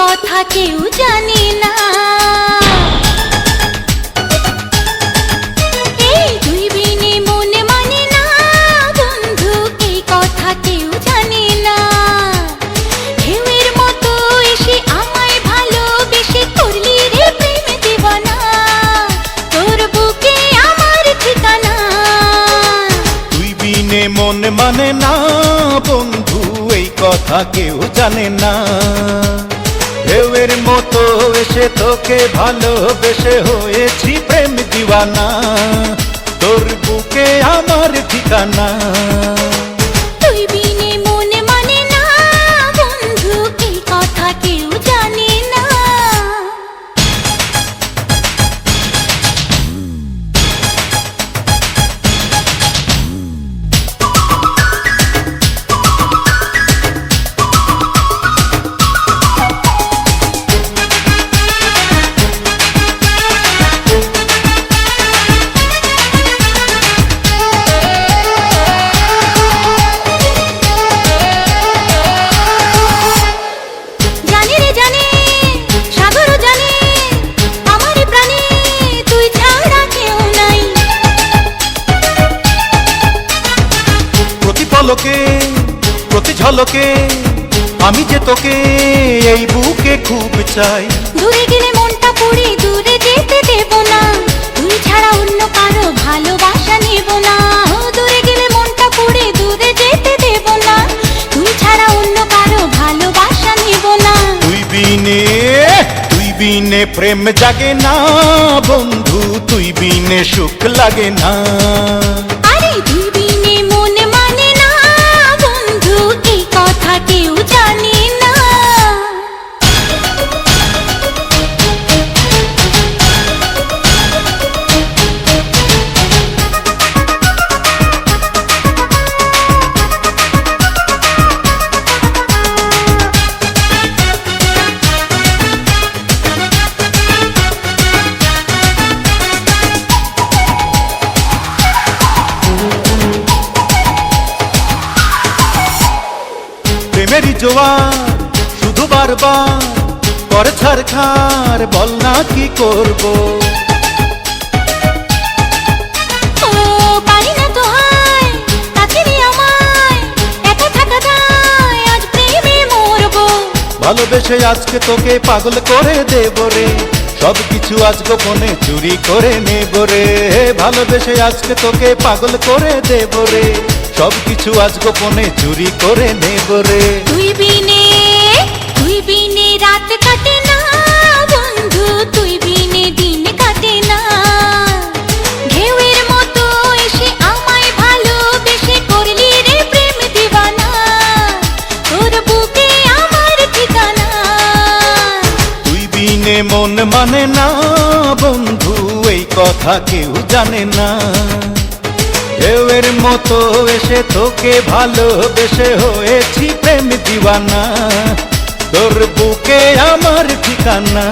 কথা কেউ জানে না। এই তুই বিনে মন মানে না বন্ধু, এই কথা কেউ জানে না। ঢেউয়ের মতো এসে আমায় ভালোবেসে করলি রে প্রেম দিবানা, তোর বুকে আমার ঠিকানা। তুই বিনে মন মানে না বন্ধু, এই কথা কেউ জানে না। ঢেউয়ের মতো এসে তোকে ভালোবেসে হয়েছি প্রেম দিওয়ানা, তোর বুকে আমার ঠিকানা। তুই বিনে মন মানে না বন্ধু, এই কথা কেউ জানে না। পলকে প্রতি ঝলকে আমি যে তোকে এই বুকে খুব চাই। দূরে গেলে মনটা পুড়ে দূরে যেতে দেব না, তুই ছাড়া অন্য কারো ভালোবাসা নেব না। দূরে গেলে মনটা পুড়ে দূরে যেতে দেব না, তুই ছাড়া অন্য কারো ভালোবাসা নেব না। তুই বিনে প্রেম জাগে না বন্ধু, তুই বিনে সুখ লাগে না। আরে তুই বিনে মন মানে না বন্ধু, এই কথা কেউ জানে না। প্রেমেরই জোয়ার শুধু বারবার করে ছারখার, বল না কি করব। ও পারি না তো হায় কাছে রে আমায়, একা থাকা দায় আজ প্রেমে মরবো। ভালোবেসে আজকে তোকে পাগল করে দেব রে, সব কিছু আজ গোপনে চুরি করে নেব রে। ভালোবেসে আজকে তোকে পাগল করে দেব রে, সব কিছু আজ গোপনে চুরি করে নেব রে। তুই বিনে রাত কাটে না বন্ধু, তুই বিনে দিন কাটে না। ঢেউয়ের মতো এসে আমায় ভালোবেসে করলি রে প্রেম দিওয়ানা, তোর বুকে আমার ঠিকানা। তুই বিনে মন মানে না বন্ধু, এই কথা কেউ জানে না। ঢেউয়ের মতো এসে তোকে ভালোবেসে হয়েছি প্রেম দিওয়ানা, তোর বুকে আমার ঠিকানা।